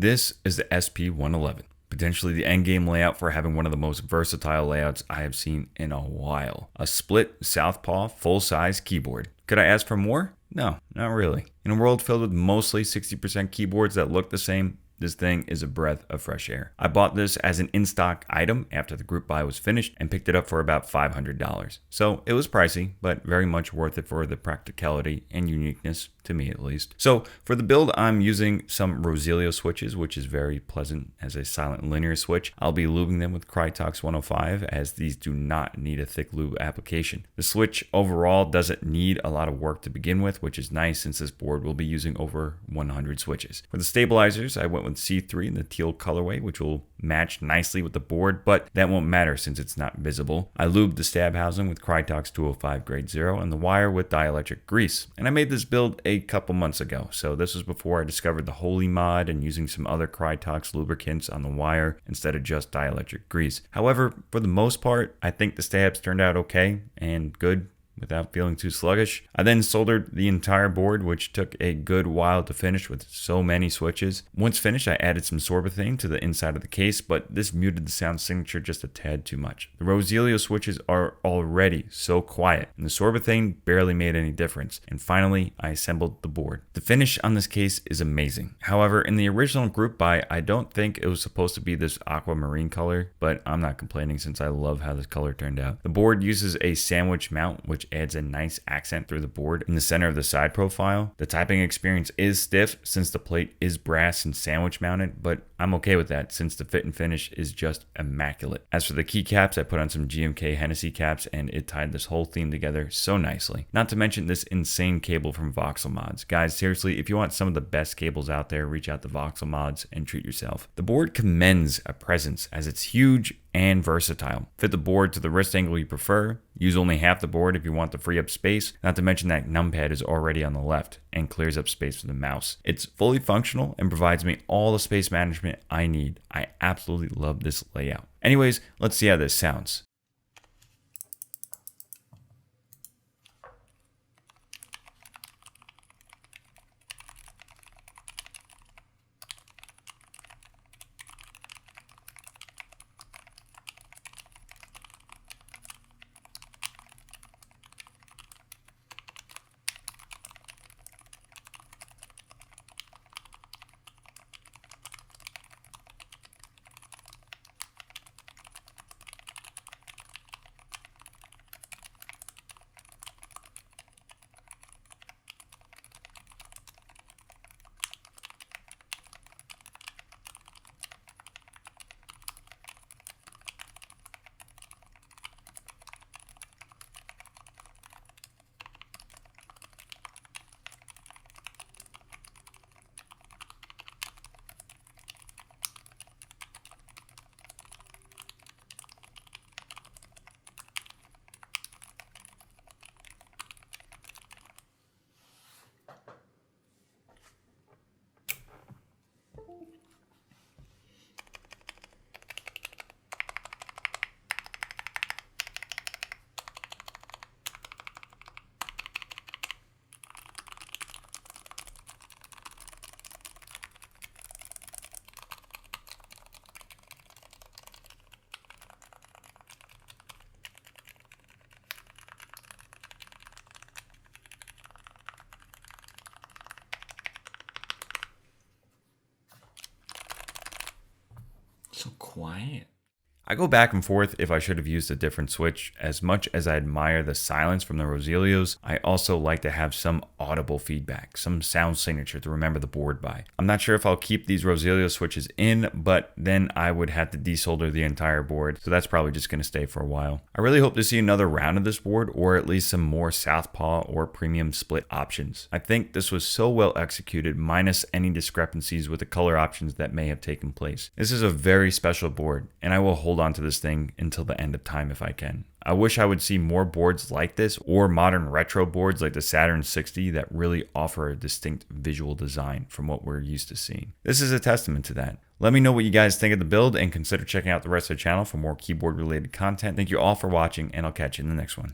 This is the SP-111, potentially the endgame layout for having one of the most versatile layouts I have seen in a while. A split southpaw full-size keyboard. Could I ask for more? No, not really. In a world filled with mostly 60% keyboards that look the same, this thing is a breath of fresh air. I bought this as an in-stock item after the group buy was finished and picked it up for about $500. So it was pricey, but very much worth it for the practicality and uniqueness, to me at least. So for the build, I'm using some Roselios switches, which is very pleasant as a silent linear switch. I'll be lubing them with Krytox 105 as these do not need a thick lube application. The switch overall doesn't need a lot of work to begin with, which is nice since this board will be using over 100 switches. For the stabilizers, I went with C3 in the teal colorway, which will match nicely with the board, but that won't matter since it's not visible. I lubed the stab housing with Krytox 205 grade 0 and the wire with dielectric grease. And I made this build a couple months ago, so this was before I discovered the Holy mod and using some other Krytox lubricants on the wire instead of just dielectric grease. However, for the most part, I think the stabs turned out okay and good without feeling too sluggish. I then soldered the entire board, which took a good while to finish with so many switches. Once finished, I added some sorbethane to the inside of the case, but this muted the sound signature just a tad too much. The Roselios switches are already so quiet, and the sorbethane barely made any difference. And finally, I assembled the board. The finish on this case is amazing. However, in the original group buy, I don't think it was supposed to be this aquamarine color, but I'm not complaining since I love how this color turned out. The board uses a sandwich mount, which adds a nice accent through the board in the center of the side profile. The typing experience is stiff since the plate is brass and sandwich mounted, but I'm okay with that since the fit and finish is just immaculate. As for the keycaps, I put on some GMK Hennessy caps and it tied this whole theme together so nicely. Not to mention this insane cable from Voxel mods. Guys, seriously, if you want some of the best cables out there, reach out to Voxel mods and treat yourself. The board commends a presence as it's huge and versatile. Fit the board to the wrist angle you prefer. Use only half the board if you want to free up space. Not to mention that numpad is already on the left and clears up space for the mouse. It's fully functional and provides me all the space management I need. I absolutely love this layout. Anyways, let's see how this sounds. So quiet. I go back and forth if I should have used a different switch. As much as I admire the silence from the Roselios, I also like to have some audible feedback, some sound signature to remember the board by. I'm not sure if I'll keep these Roselios switches in, but then I would have to desolder the entire board, so that's probably just going to stay for a while. I really hope to see another round of this board, or at least some more southpaw or premium split options. I think this was so well executed, minus any discrepancies with the color options that may have taken place. This is a very special board, and I will hold on to this thing until the end of time if I can. I wish I would see more boards like this or modern retro boards like the Saturn 60 that really offer a distinct visual design from what we're used to seeing. This is a testament to that. Let me know what you guys think of the build and consider checking out the rest of the channel for more keyboard related content. Thank you all for watching and I'll catch you in the next one.